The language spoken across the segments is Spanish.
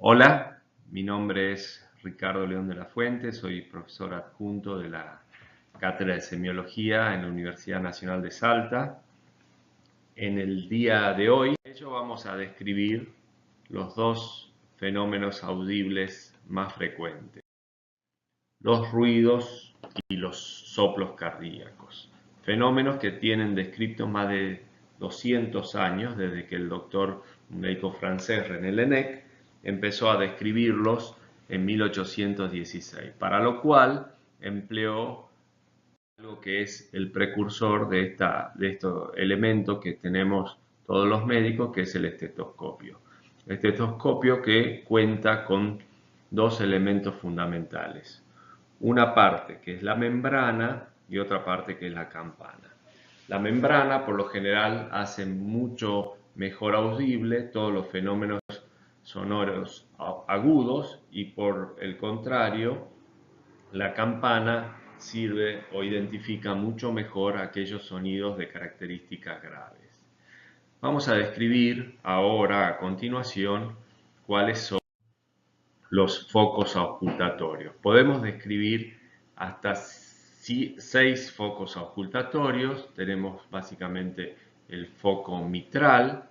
Hola, mi nombre es Ricardo León de la Fuente, soy profesor adjunto de la Cátedra de Semiología en la Universidad Nacional de Salta. En el día de hoy vamos a describir los dos fenómenos audibles más frecuentes, los ruidos y los soplos cardíacos, fenómenos que tienen descritos más de 200 años desde que el doctor, un médico francés, René Laennec, empezó a describirlos en 1816, para lo cual empleó algo que es el precursor de este elemento que tenemos todos los médicos, que es el estetoscopio. El estetoscopio que cuenta con dos elementos fundamentales. Una parte que es la membrana y otra parte que es la campana. La membrana por lo general hace mucho mejor audible todos los fenómenos sonoros agudos y por el contrario la campana sirve o identifica mucho mejor aquellos sonidos de características graves. Vamos a describir ahora a continuación cuáles son los focos auscultatorios. Podemos describir hasta 6 focos auscultatorios. Tenemos básicamente el foco mitral,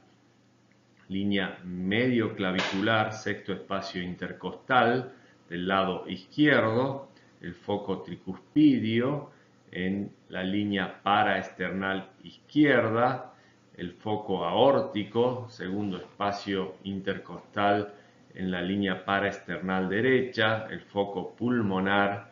línea medio clavicular, sexto espacio intercostal del lado izquierdo, el foco tricuspidio en la línea paraesternal izquierda, el foco aórtico, segundo espacio intercostal en la línea paraesternal derecha, el foco pulmonar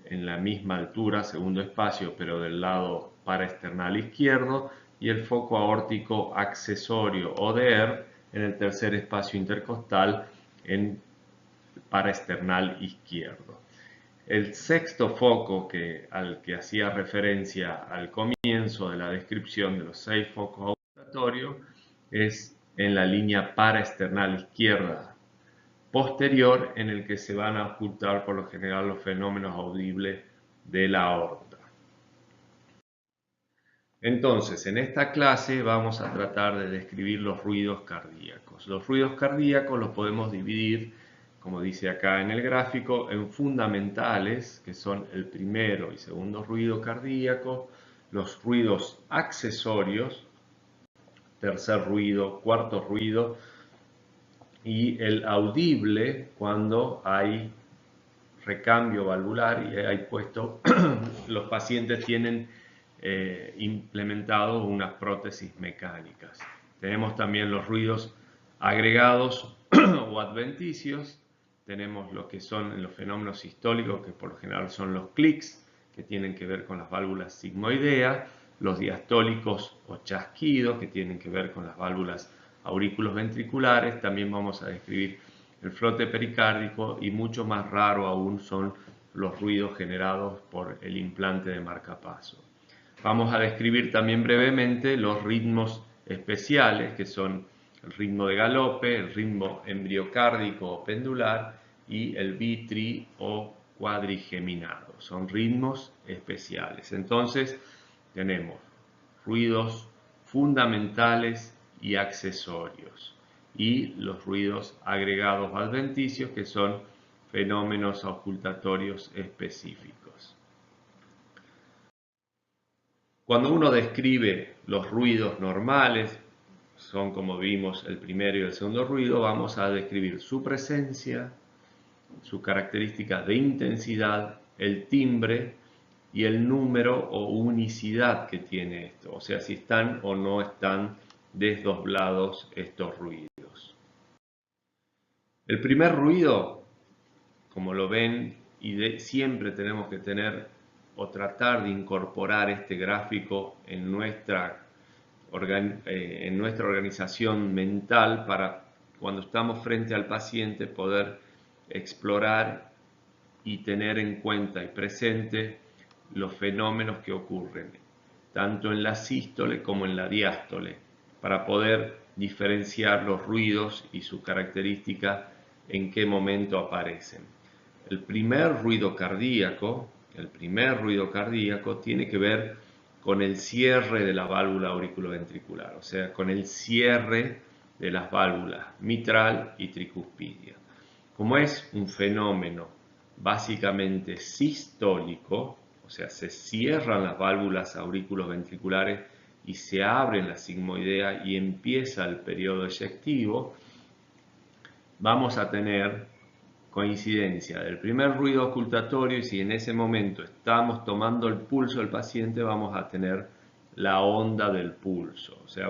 en la misma altura, segundo espacio, pero del lado paraesternal izquierdo, y el foco aórtico accesorio o DER en el tercer espacio intercostal en paraesternal izquierdo. El sexto foco al que hacía referencia al comienzo de la descripción de los 6 focos auscultatorios es en la línea paraesternal izquierda posterior, en el que se van a ocultar por lo general los fenómenos audibles de la aorta. Entonces, en esta clase vamos a tratar de describir los ruidos cardíacos. Los ruidos cardíacos los podemos dividir, como dice acá en el gráfico, en fundamentales, que son el primero y segundo ruido cardíaco, los ruidos accesorios, tercer ruido, cuarto ruido, y el audible cuando hay recambio valvular y hay puesto, los pacientes tienen implementado unas prótesis mecánicas. Tenemos también los ruidos agregados o adventicios, tenemos lo que son los fenómenos sistólicos, que por lo general son los clics, que tienen que ver con las válvulas sigmoideas, los diastólicos o chasquidos, que tienen que ver con las válvulas aurículos ventriculares. También vamos a describir el frote pericárdico y mucho más raro aún son los ruidos generados por el implante de marcapaso. Vamos a describir también brevemente los ritmos especiales, que son el ritmo de galope, el ritmo embriocárdico o pendular y el bitri o cuadrigeminado. Son ritmos especiales. Entonces tenemos ruidos fundamentales y accesorios y los ruidos agregados adventicios, que son fenómenos auscultatorios específicos. Cuando uno describe los ruidos normales, son como vimos el primero y el segundo ruido, vamos a describir su presencia, su característica de intensidad, el timbre y el número o unicidad que tiene esto, o sea, si están o no están desdoblados estos ruidos. El primer ruido, como lo ven, y siempre tenemos que tener o tratar de incorporar este gráfico en nuestra organización mental para cuando estamos frente al paciente poder explorar y tener en cuenta y presente los fenómenos que ocurren tanto en la sístole como en la diástole para poder diferenciar los ruidos y su característica en qué momento aparecen. El primer ruido cardíaco tiene que ver con el cierre de la válvula auriculoventricular, o sea, con el cierre de las válvulas mitral y tricuspidia. Como es un fenómeno básicamente sistólico, o sea, se cierran las válvulas auriculoventriculares y se abren la sigmoidea y empieza el periodo eyectivo, vamos a tener coincidencia del primer ruido ocultatorio, y si en ese momento estamos tomando el pulso del paciente, vamos a tener la onda del pulso. O sea,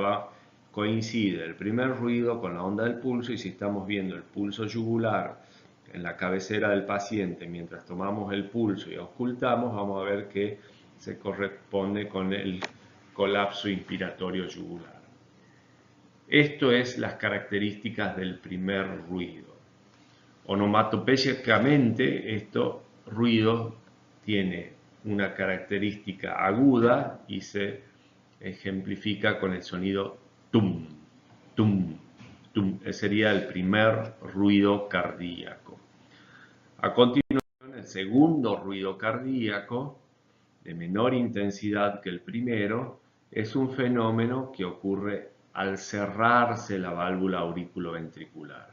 coincide el primer ruido con la onda del pulso, y si estamos viendo el pulso yugular en la cabecera del paciente mientras tomamos el pulso y ocultamos, vamos a ver que se corresponde con el colapso inspiratorio yugular. Esto es las características del primer ruido. Onomatopéyicamente, esto ruido tiene una característica aguda y se ejemplifica con el sonido tum, tum, tum. Ese sería el primer ruido cardíaco. A continuación, el segundo ruido cardíaco, de menor intensidad que el primero, es un fenómeno que ocurre al cerrarse la válvula auriculoventricular.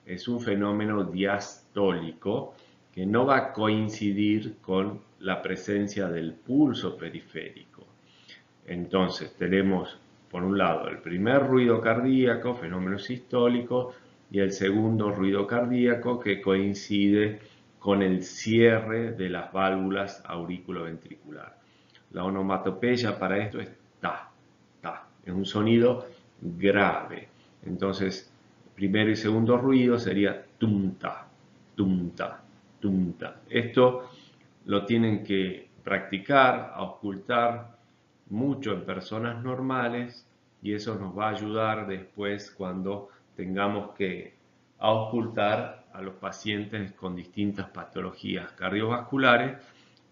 Es un fenómeno diastólico que no va a coincidir con la presencia del pulso periférico. Entonces tenemos, por un lado, el primer ruido cardíaco, fenómeno sistólico, y el segundo ruido cardíaco que coincide con el cierre de las válvulas auriculoventricular. La onomatopeya para esto es ta, ta, es un sonido grave. Entonces, primero y segundo ruido sería tumta, tumta, tumta. Esto lo tienen que practicar, auscultar mucho en personas normales, y eso nos va a ayudar después cuando tengamos que auscultar a los pacientes con distintas patologías cardiovasculares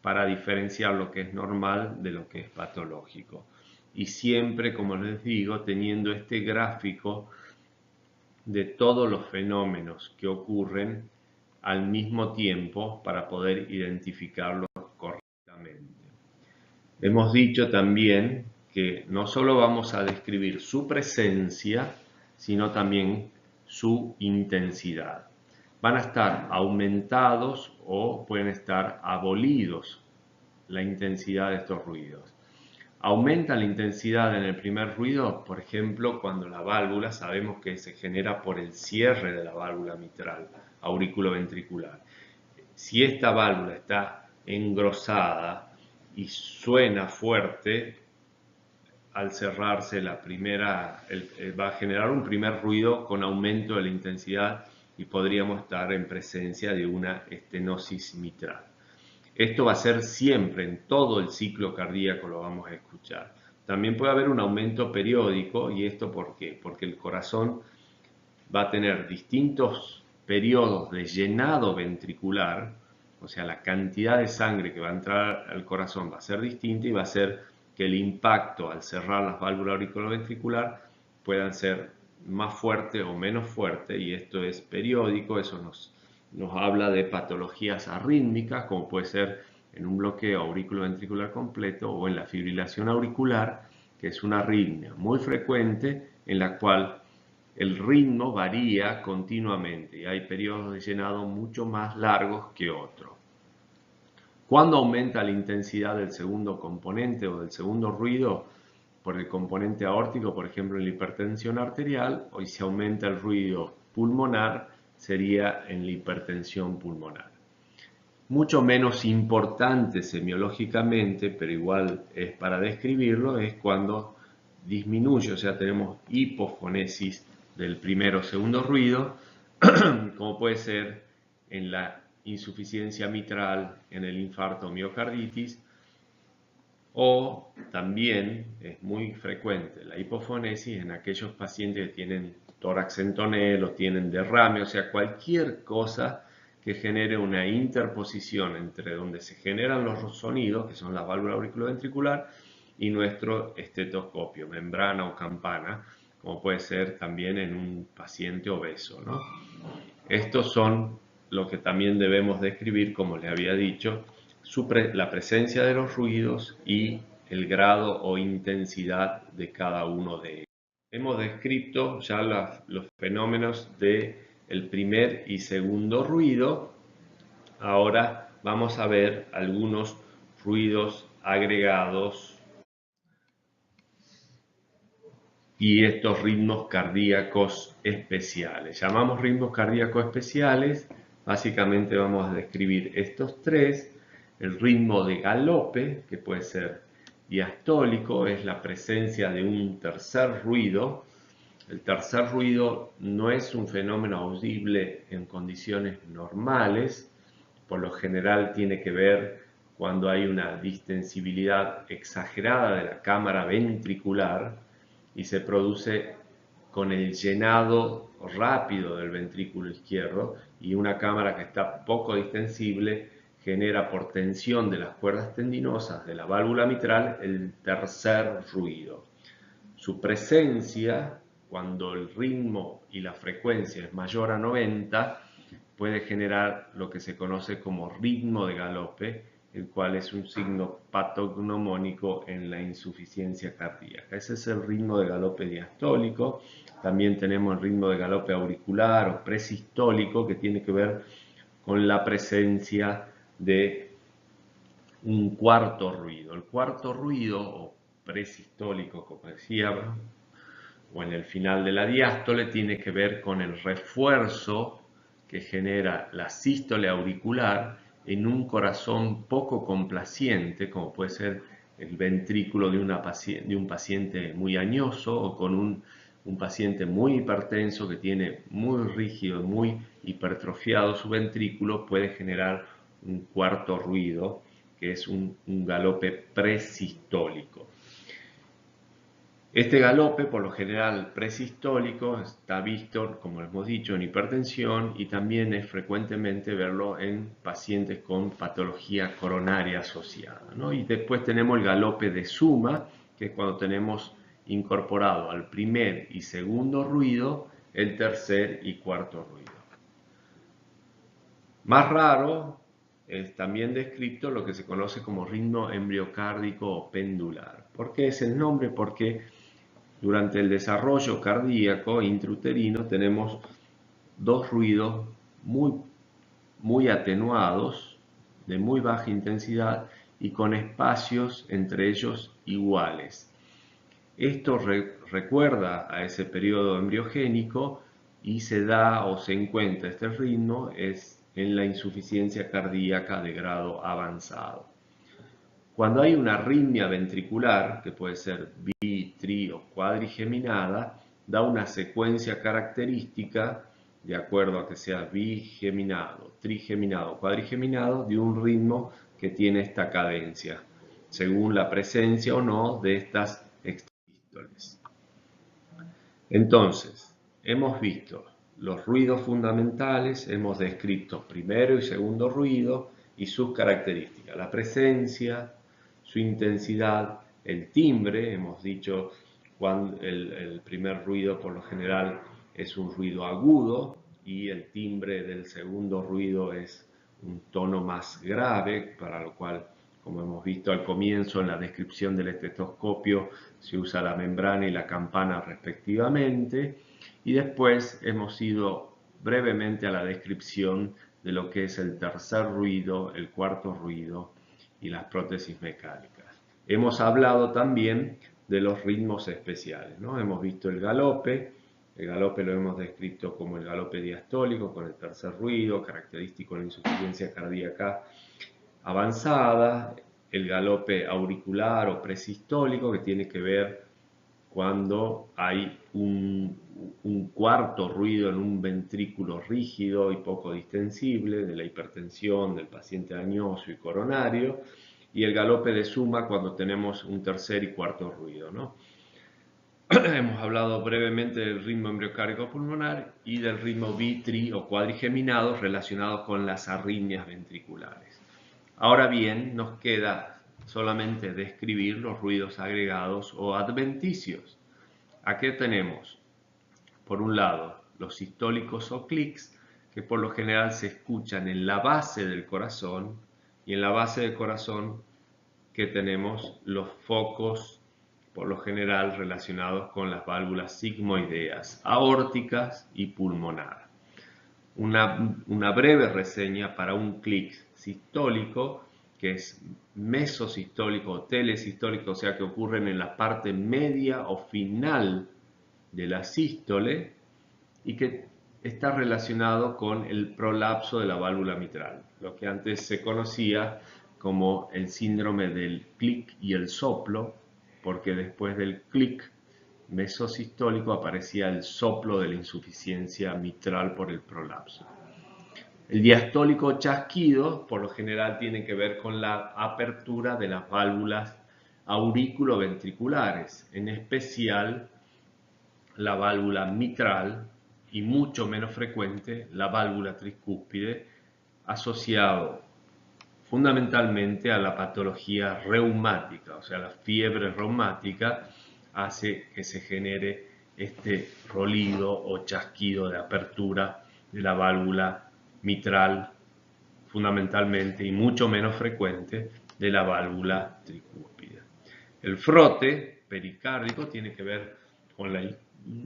para diferenciar lo que es normal de lo que es patológico. Y siempre, como les digo, teniendo este gráfico de todos los fenómenos que ocurren al mismo tiempo para poder identificarlos correctamente. Hemos dicho también que no solo vamos a describir su presencia, sino también su intensidad. Van a estar aumentados o pueden estar abolidos la intensidad de estos ruidos. Aumenta la intensidad en el primer ruido, por ejemplo, cuando la válvula, sabemos que se genera por el cierre de la válvula mitral auriculoventricular. Si esta válvula está engrosada y suena fuerte, al cerrarse la primera, va a generar un primer ruido con aumento de la intensidad y podríamos estar en presencia de una estenosis mitral. Esto va a ser siempre, en todo el ciclo cardíaco lo vamos a escuchar. También puede haber un aumento periódico, y esto ¿por qué? Porque el corazón va a tener distintos periodos de llenado ventricular, o sea, la cantidad de sangre que va a entrar al corazón va a ser distinta, y va a ser que el impacto al cerrar las válvulas auriculoventricular puedan ser más fuerte o menos fuerte, y esto es periódico. Eso nos habla de patologías arrítmicas, como puede ser en un bloqueo auriculoventricular completo o en la fibrilación auricular, que es una arritmia muy frecuente en la cual el ritmo varía continuamente y hay periodos de llenado mucho más largos que otros. Cuando aumenta la intensidad del segundo componente o del segundo ruido por el componente aórtico, por ejemplo en la hipertensión arterial, o si aumenta el ruido pulmonar, sería en la hipertensión pulmonar. Mucho menos importante semiológicamente, pero igual es para describirlo, es cuando disminuye, o sea, tenemos hipofonesis del primero o segundo ruido, como puede ser en la insuficiencia mitral, en el infarto o miocarditis, o también es muy frecuente la hipofonesis en aquellos pacientes que tienen tórax en tonel o tienen derrame, o sea, cualquier cosa que genere una interposición entre donde se generan los sonidos, que son la válvula auriculoventricular, y nuestro estetoscopio, membrana o campana, como puede ser también en un paciente obeso, ¿no? Estos son lo que también debemos describir, como les había dicho, la presencia de los ruidos y el grado o intensidad de cada uno de ellos. Hemos descrito ya los fenómenos de el primer y segundo ruido, ahora vamos a ver algunos ruidos agregados y estos ritmos cardíacos especiales. Llamamos ritmos cardíacos especiales, básicamente vamos a describir estos tres. El ritmo de galope, que puede ser diastólico, es la presencia de un tercer ruido. El tercer ruido no es un fenómeno audible en condiciones normales, por lo general tiene que ver cuando hay una distensibilidad exagerada de la cámara ventricular y se produce con el llenado rápido del ventrículo izquierdo, y una cámara que está poco distensible genera por tensión de las cuerdas tendinosas de la válvula mitral el tercer ruido. Su presencia, cuando el ritmo y la frecuencia es mayor a 90, puede generar lo que se conoce como ritmo de galope, el cual es un signo patognomónico en la insuficiencia cardíaca. Ese es el ritmo de galope diastólico. También tenemos el ritmo de galope auricular o presistólico, que tiene que ver con la presencia de un cuarto ruido. El cuarto ruido, o presistólico, como decíamos, o en el final de la diástole, tiene que ver con el refuerzo que genera la sístole auricular en un corazón poco complaciente, como puede ser el ventrículo de un paciente muy añoso, o con un paciente muy hipertenso que tiene muy rígido, muy hipertrofiado su ventrículo, puede generar un cuarto ruido, que es un galope presistólico. Este galope, por lo general presistólico, está visto, como hemos dicho, en hipertensión, y también es frecuentemente verlo en pacientes con patología coronaria asociada, ¿no? Y después tenemos el galope de suma, que es cuando tenemos incorporado al primer y segundo ruido el tercer y cuarto ruido. Más raro es también descrito lo que se conoce como ritmo embriocárdico o pendular. ¿Por qué es el nombre? Porque durante el desarrollo cardíaco intrauterino tenemos dos ruidos muy atenuados, de muy baja intensidad y con espacios entre ellos iguales. Esto recuerda a ese periodo embriogénico y se da o se encuentra este ritmo en la insuficiencia cardíaca de grado avanzado. Cuando hay una arritmia ventricular, que puede ser bi, tri o cuadrigeminada, da una secuencia característica, de acuerdo a que sea bigeminado, trigeminado o cuadrigeminado, de un ritmo que tiene esta cadencia, según la presencia o no de estas extrasístoles. Entonces, hemos visto los ruidos fundamentales, hemos descrito primero y segundo ruido y sus características, la presencia, su intensidad, el timbre. Hemos dicho cuando el primer ruido por lo general es un ruido agudo y el timbre del segundo ruido es un tono más grave, para lo cual, como hemos visto al comienzo en la descripción del estetoscopio, se usa la membrana y la campana respectivamente. Y después hemos ido brevemente a la descripción de lo que es el tercer ruido, el cuarto ruido y las prótesis mecánicas. Hemos hablado también de los ritmos especiales, ¿no? Hemos visto el galope lo hemos descrito como el galope diastólico con el tercer ruido, característico de la insuficiencia cardíaca avanzada, el galope auricular o presistólico, que tiene que ver cuando hay un cuarto ruido en un ventrículo rígido y poco distensible de la hipertensión del paciente añoso y coronario, y el galope de suma cuando tenemos un tercer y cuarto ruido, ¿no? Hemos hablado brevemente del ritmo embriocárdico pulmonar y del ritmo bi, tri o cuadrigeminado relacionado con las arritmias ventriculares. Ahora bien, nos queda solamente describir los ruidos agregados o adventicios. Aquí tenemos, por un lado, los sistólicos o clics, que por lo general se escuchan en la base del corazón, y en la base del corazón que tenemos los focos, por lo general relacionados con las válvulas sigmoideas, aórticas y pulmonar. una breve reseña para un clic sistólico, que es mesosistólico o telesistólico, o sea que ocurren en la parte media o final de la sístole y que está relacionado con el prolapso de la válvula mitral, lo que antes se conocía como el síndrome del clic y el soplo, porque después del clic mesosistólico aparecía el soplo de la insuficiencia mitral por el prolapso. El diastólico chasquido, por lo general, tiene que ver con la apertura de las válvulas auriculoventriculares, en especial la válvula mitral y mucho menos frecuente la válvula tricúspide, asociado fundamentalmente a la patología reumática, o sea, la fiebre reumática hace que se genere este rolido o chasquido de apertura de la válvula mitral, fundamentalmente y mucho menos frecuente de la válvula tricúspide. El frote pericárdico tiene que ver con la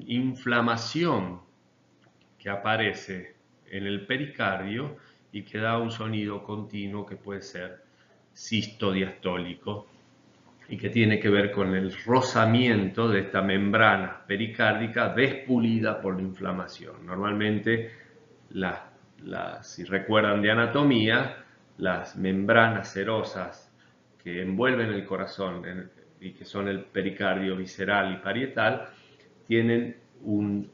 inflamación que aparece en el pericardio y que da un sonido continuo que puede ser sistodiastólico y que tiene que ver con el rozamiento de esta membrana pericárdica despulida por la inflamación. Normalmente, si recuerdan de anatomía, las membranas serosas que envuelven el corazón y que son el pericardio visceral y parietal, tienen un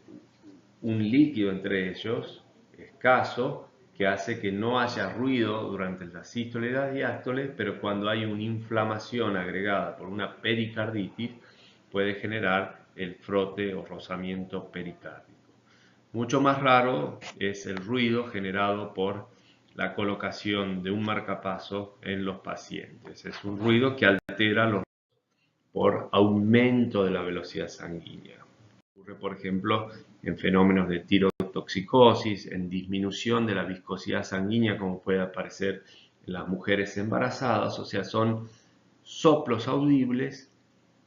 líquido entre ellos, escaso, que hace que no haya ruido durante la sístole y la diástole, pero cuando hay una inflamación agregada por una pericarditis, puede generar el frote o rozamiento pericárdico. Mucho más raro es el ruido generado por la colocación de un marcapaso en los pacientes. Es un ruido que altera los por aumento de la velocidad sanguínea. Ocurre, por ejemplo, en fenómenos de tirotoxicosis, en disminución de la viscosidad sanguínea, como puede aparecer en las mujeres embarazadas, o sea, son soplos audibles,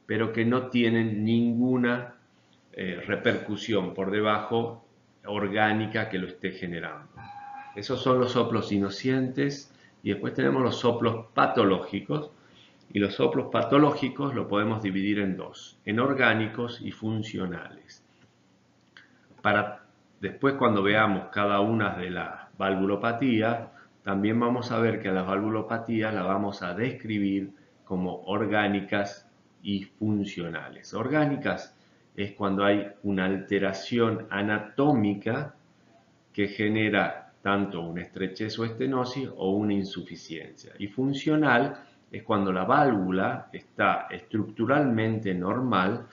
pero que no tienen ninguna repercusión por debajo orgánica que lo esté generando. Esos son los soplos inocentes y después tenemos los soplos patológicos, y los soplos patológicos lo podemos dividir en dos, en orgánicos y funcionales. Después, cuando veamos cada una de las valvulopatías, también vamos a ver que a las valvulopatías las vamos a describir como orgánicas y funcionales. Orgánicas es cuando hay una alteración anatómica que genera tanto una estrechez o estenosis o una insuficiencia. Y funcional es cuando la válvula está estructuralmente normal,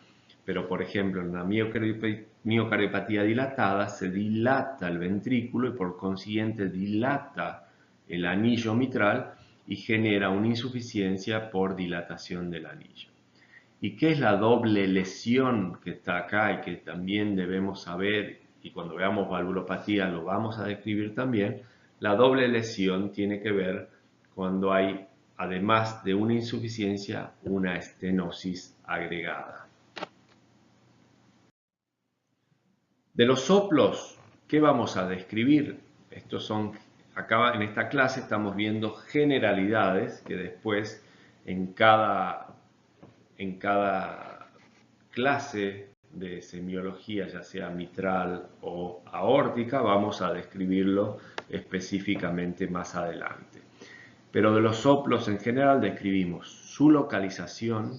pero por ejemplo en la miocardiopatía dilatada se dilata el ventrículo y por consiguiente dilata el anillo mitral y genera una insuficiencia por dilatación del anillo. ¿Y qué es la doble lesión que está acá y que también debemos saber? Y cuando veamos valvulopatía lo vamos a describir también. La doble lesión tiene que ver cuando hay, además de una insuficiencia, una estenosis agregada. De los soplos, ¿qué vamos a describir? Acá en esta clase estamos viendo generalidades que después en cada clase de semiología, ya sea mitral o aórtica, vamos a describirlo específicamente más adelante. Pero de los soplos en general describimos su localización,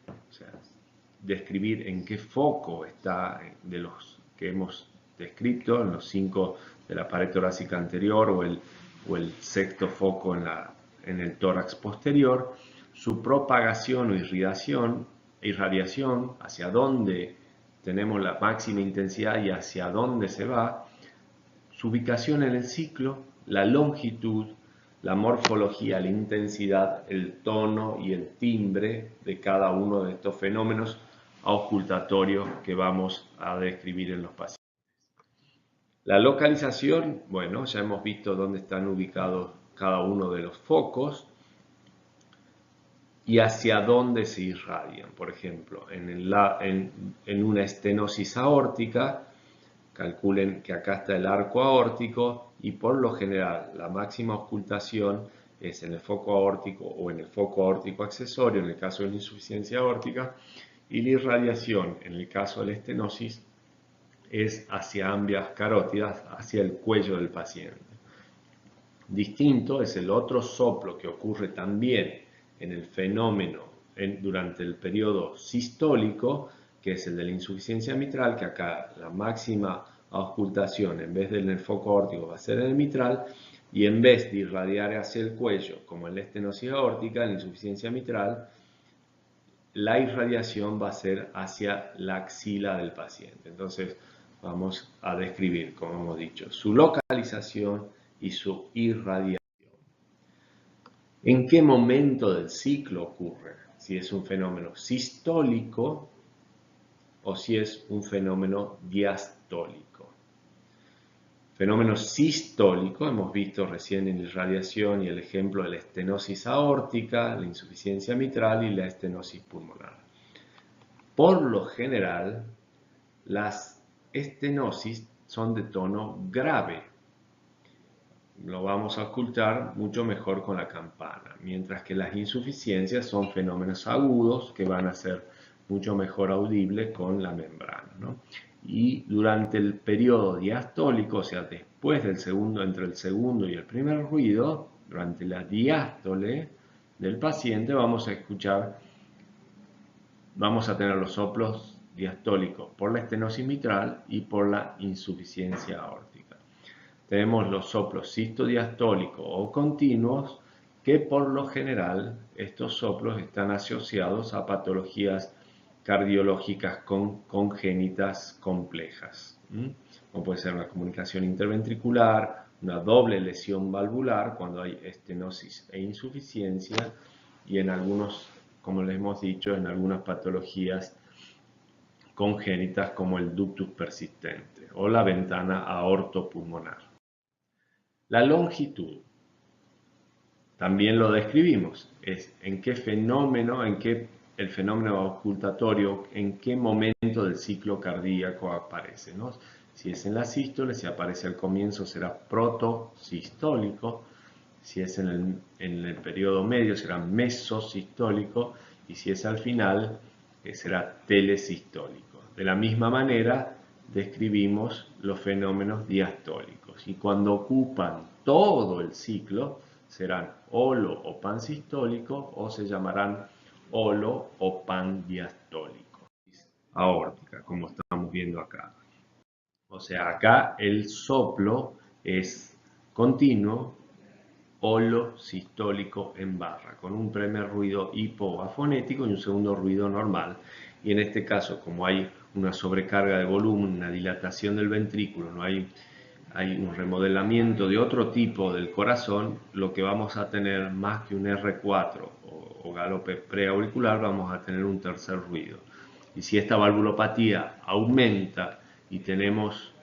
o sea, describir en qué foco está de los que hemos descrito, en los 5 de la pared torácica anterior o el sexto foco en el tórax posterior, su propagación o irradiación, hacia dónde tenemos la máxima intensidad y hacia dónde se va, su ubicación en el ciclo, la longitud, la morfología, la intensidad, el tono y el timbre de cada uno de estos fenómenos auscultatorios que vamos a describir en los pacientes. La localización, bueno, ya hemos visto dónde están ubicados cada uno de los focos y hacia dónde se irradian. Por ejemplo, en una estenosis aórtica, calculen que acá está el arco aórtico y por lo general la máxima auscultación es en el foco aórtico o en el foco aórtico accesorio en el caso de la insuficiencia aórtica, y la irradiación en el caso de la estenosis es hacia ambas carótidas, hacia el cuello del paciente. Distinto es el otro soplo que ocurre también en el fenómeno durante el periodo sistólico, que es el de la insuficiencia mitral, que acá la máxima auscultación en vez de en el foco aórtico va a ser en el mitral, y en vez de irradiar hacia el cuello, como en la estenosis aórtica, en la insuficiencia mitral, la irradiación va a ser hacia la axila del paciente. Entonces vamos a describir, como hemos dicho, su localización y su irradiación. ¿En qué momento del ciclo ocurre? Si es un fenómeno sistólico o si es un fenómeno diastólico. Fenómeno sistólico, hemos visto recién en la irradiación y el ejemplo de la estenosis aórtica, la insuficiencia mitral y la estenosis pulmonar. Por lo general, las estenosis son de tono grave. Lo vamos a ocultar mucho mejor con la campana, mientras que las insuficiencias son fenómenos agudos que van a ser mucho mejor audibles con la membrana, ¿no? Y durante el periodo diastólico, o sea, después del segundo, entre el segundo y el primer ruido, durante la diástole del paciente, vamos a tener los soplos diastólicos por la estenosis mitral y por la insuficiencia aórtica. Tenemos los soplos sistodiastólicos o continuos, que por lo general estos soplos están asociados a patologías cardiológicas congénitas complejas, como puede ser una comunicación interventricular, una doble lesión valvular cuando hay estenosis e insuficiencia, y en algunos, como les hemos dicho, en algunas patologías congénitas como el ductus persistente o la ventana aortopulmonar. La longitud, también lo describimos, es en qué fenómeno, el fenómeno auscultatorio, en qué momento del ciclo cardíaco aparece, ¿no? Si es en la sístole, si aparece al comienzo será protosistólico, si es en el periodo medio será mesosistólico, y si es al final será telesistólico. De la misma manera describimos los fenómenos diastólicos, y cuando ocupan todo el ciclo serán holo o pansistólicos o se llamarán holo o pandiastólico. Aórtica, como estamos viendo acá. O sea, acá el soplo es continuo, holo sistólico en barra, con un primer ruido hipoafonético y un segundo ruido normal. Y en este caso, como hay una sobrecarga de volumen, una dilatación del ventrículo, no hay un remodelamiento de otro tipo del corazón, lo que vamos a tener más que un R4 o galope preauricular, vamos a tener un tercer ruido. Y si esta valvulopatía aumenta y tenemos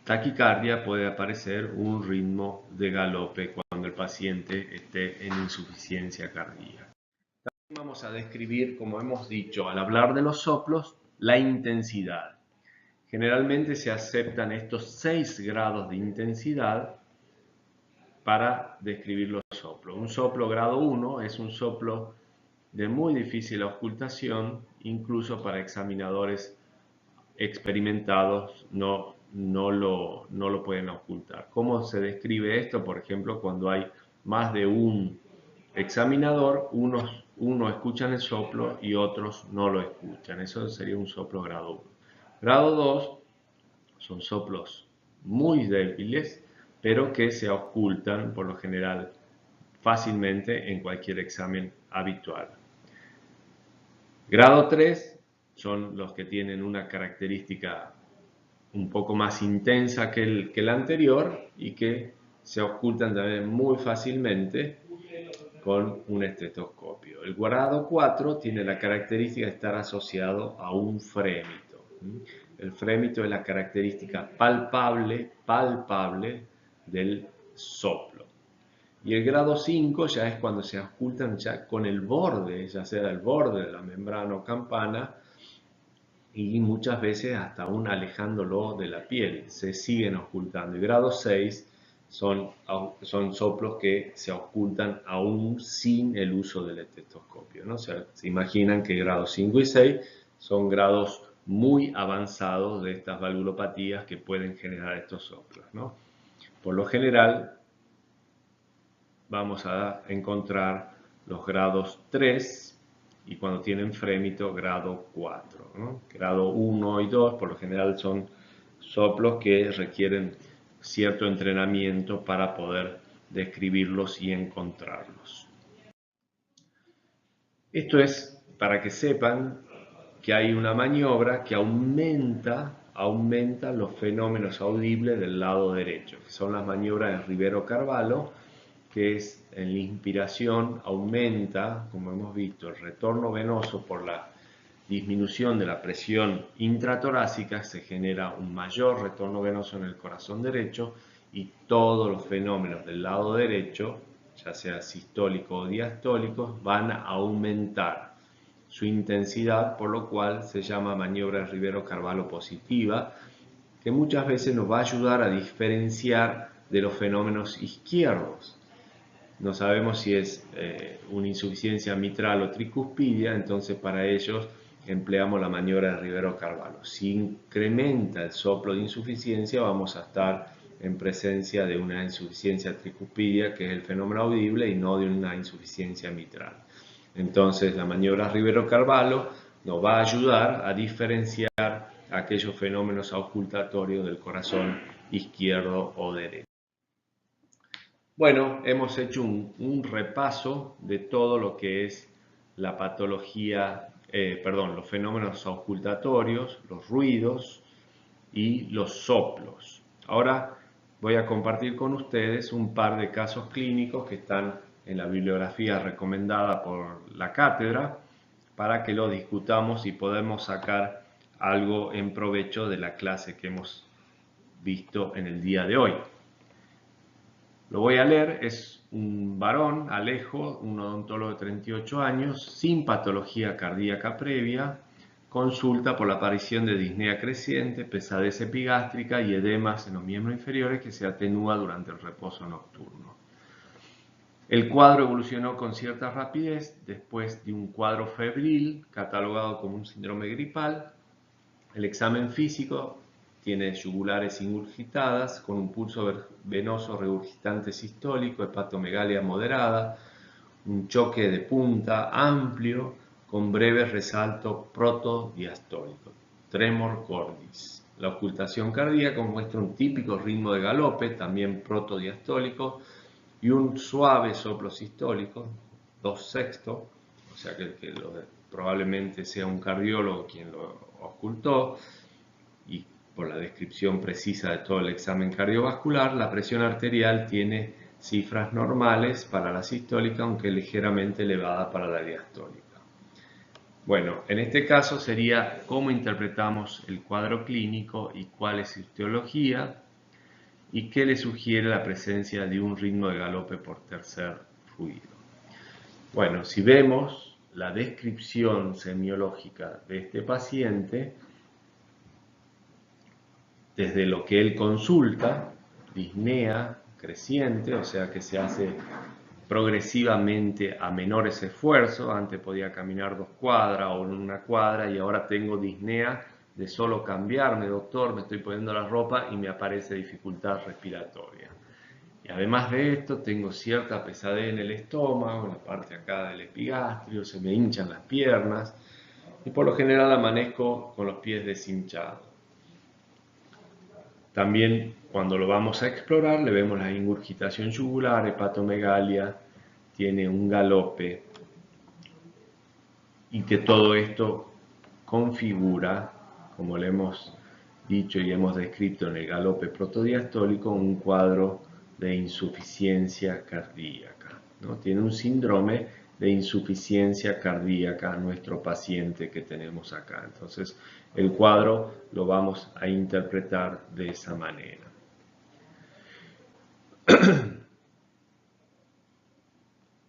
taquicardia, puede aparecer un ritmo de galope cuando el paciente esté en insuficiencia cardíaca. También vamos a describir, como hemos dicho, al hablar de los soplos, la intensidad. Generalmente se aceptan estos 6 grados de intensidad para describir los soplos. Un soplo grado 1 es un soplo de muy difícil auscultación, incluso para examinadores experimentados no lo pueden auscultar. ¿Cómo se describe esto? Por ejemplo, cuando hay más de un examinador, uno escuchan el soplo y otros no lo escuchan. Eso sería un soplo grado 1. Grado 2 son soplos muy débiles, pero que se auscultan por lo general fácilmente en cualquier examen habitual. Grado 3 son los que tienen una característica un poco más intensa que el anterior y que se auscultan también muy fácilmente con un estetoscopio. El grado 4 tiene la característica de estar asociado a un frémito. El frémito es la característica palpable del soplo. Y el grado 5 ya es cuando se auscultan ya con el borde, ya sea el borde de la membrana o campana, y muchas veces hasta aún alejándolo de la piel, se siguen ocultando. Y grado 6 son soplos que se ocultan aún sin el uso del estetoscopio, ¿no? O sea, se imaginan que grados 5 y 6 son grados muy avanzados de estas valvulopatías que pueden generar estos soplos, ¿no? Por lo general, vamos a encontrar los grados 3 y cuando tienen frémito, grado 4, ¿no? Grado 1 y 2 por lo general son soplos que requieren cierto entrenamiento para poder describirlos y encontrarlos. Esto es para que sepan que hay una maniobra que aumenta los fenómenos audibles del lado derecho, que son las maniobras de Rivero-Carvalho, que es en la inspiración aumenta, como hemos visto, el retorno venoso por la disminución de la presión intratorácica, se genera un mayor retorno venoso en el corazón derecho y todos los fenómenos del lado derecho, ya sea sistólicos o diastólicos, van a aumentar su intensidad, por lo cual se llama maniobra Rivero-Carvalho positiva, que muchas veces nos va a ayudar a diferenciar de los fenómenos izquierdos. No sabemos si es una insuficiencia mitral o tricuspidia, entonces para ellos empleamos la maniobra de Rivero-Carvalho. Si incrementa el soplo de insuficiencia, vamos a estar en presencia de una insuficiencia tricuspidia, que es el fenómeno audible, y no de una insuficiencia mitral. Entonces la maniobra Rivero-Carvalho nos va a ayudar a diferenciar aquellos fenómenos auscultatorios del corazón izquierdo o derecho. Bueno, hemos hecho un repaso de todo lo que es la patología, los fenómenos auscultatorios, los ruidos y los soplos. Ahora voy a compartir con ustedes un par de casos clínicos que están en la bibliografía recomendada por la cátedra para que lo discutamos y podamos sacar algo en provecho de la clase que hemos visto en el día de hoy. Lo voy a leer, es un varón, Alejo, un odontólogo de 38 años, sin patología cardíaca previa, consulta por la aparición de disnea creciente, pesadez epigástrica y edemas en los miembros inferiores que se atenúa durante el reposo nocturno. El cuadro evolucionó con cierta rapidez después de un cuadro febril catalogado como un síndrome gripal. El examen físico tiene yugulares ingurgitadas con un pulso venoso regurgitante sistólico, hepatomegalia moderada, un choque de punta amplio con breve resalto protodiastólico, tremor cordis. La ocultación cardíaca muestra un típico ritmo de galope, también protodiastólico, y un suave soplo sistólico, 2/6, o sea que probablemente sea un cardiólogo quien lo ocultó, y por la descripción precisa de todo el examen cardiovascular, la presión arterial tiene cifras normales para la sistólica, aunque ligeramente elevada para la diastólica. Bueno, en este caso sería cómo interpretamos el cuadro clínico y cuál es su etiología y qué le sugiere la presencia de un ritmo de galope por tercer ruido. Bueno, si vemos la descripción semiológica de este paciente, desde lo que él consulta, disnea creciente, o sea que se hace progresivamente a menores esfuerzos. Antes podía caminar 2 cuadras o 1 cuadra y ahora tengo disnea de solo cambiarme, doctor, me estoy poniendo la ropa y me aparece dificultad respiratoria. Y además de esto tengo cierta pesadez en el estómago, en la parte acá del epigastrio, se me hinchan las piernas y por lo general amanezco con los pies deshinchados. También cuando lo vamos a explorar le vemos la ingurgitación yugular, hepatomegalia, tiene un galope y que todo esto configura, como le hemos dicho y hemos descrito en el galope protodiastólico, un cuadro de insuficiencia cardíaca, ¿no? Tiene un síndrome de insuficiencia cardíaca nuestro paciente que tenemos acá. Entonces el cuadro lo vamos a interpretar de esa manera.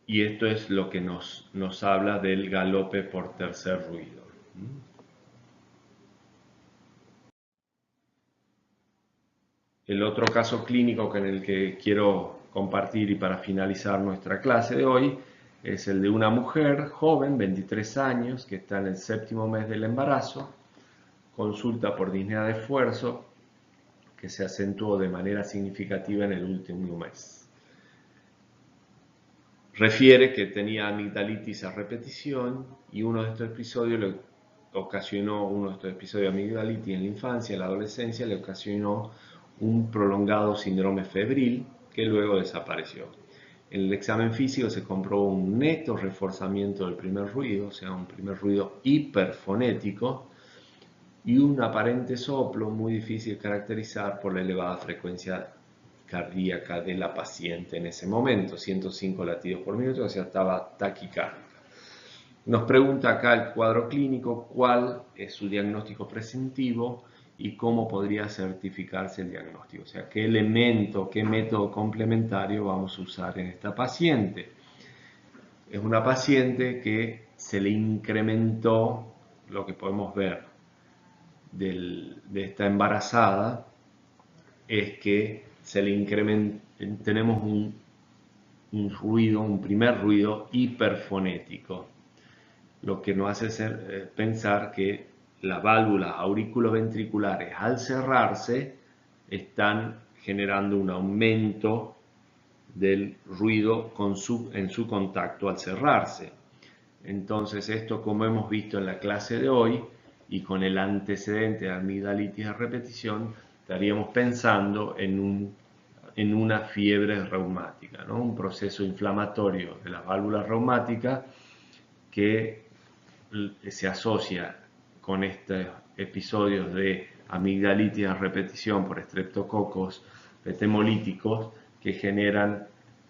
Y esto es lo que nos habla del galope por tercer ruido. El otro caso clínico en el que quiero compartir y para finalizar nuestra clase de hoy es el de una mujer joven, 23 años, que está en el 7º mes del embarazo, consulta por disnea de esfuerzo, que se acentuó de manera significativa en el último mes. Refiere que tenía amigdalitis a repetición y uno de estos episodios de amigdalitis en la infancia, en la adolescencia, le ocasionó un prolongado síndrome febril que luego desapareció. En el examen físico se comprobó un neto reforzamiento del primer ruido, o sea, un primer ruido hiperfonético, y un aparente soplo muy difícil de caracterizar por la elevada frecuencia cardíaca de la paciente en ese momento, 105 latidos por minuto, o sea, estaba taquicárdica. Nos pregunta acá el cuadro clínico cuál es su diagnóstico prescriptivo y cómo podría certificarse el diagnóstico, o sea, qué elemento, qué método complementario vamos a usar en esta paciente. Es una paciente que se le incrementó, lo que podemos ver de esta embarazada, es que tenemos un ruido, un primer ruido hiperfonético, lo que nos hace pensar que las válvulas auriculoventriculares al cerrarse están generando un aumento del ruido en su contacto al cerrarse. Entonces esto, como hemos visto en la clase de hoy y con el antecedente de amigdalitis a repetición, estaríamos pensando en una fiebre reumática, ¿no? Un proceso inflamatorio de las válvulas reumáticas que se asocia con estos episodios de amigdalitis a repetición por estreptococos hemolíticos que generan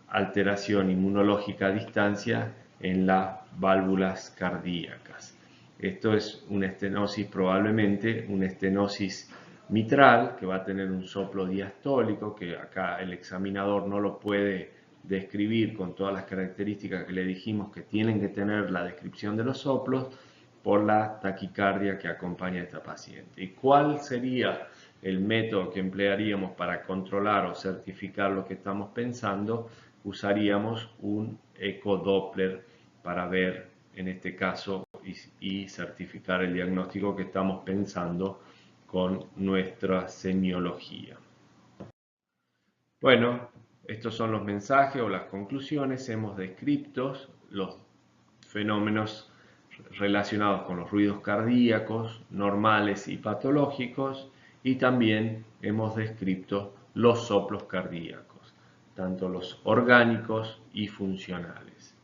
alteración inmunológica a distancia en las válvulas cardíacas. Esto es una estenosis, probablemente una estenosis mitral, que va a tener un soplo diastólico, que acá el examinador no lo puede describir con todas las características que le dijimos que tienen que tener la descripción de los soplos, por la taquicardia que acompaña a esta paciente. ¿Y cuál sería el método que emplearíamos para controlar o certificar lo que estamos pensando? Usaríamos un ecodoppler para ver, en este caso, y certificar el diagnóstico que estamos pensando con nuestra semiología. Bueno, estos son los mensajes o las conclusiones. Hemos descrito los fenómenos relacionados con los ruidos cardíacos, normales y patológicos, y también hemos descrito los soplos cardíacos, tanto los orgánicos y funcionales.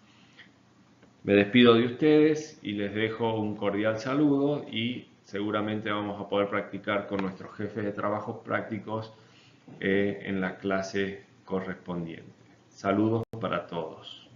Me despido de ustedes y les dejo un cordial saludo y seguramente vamos a poder practicar con nuestros jefes de trabajos prácticos en la clase correspondiente. Saludos para todos.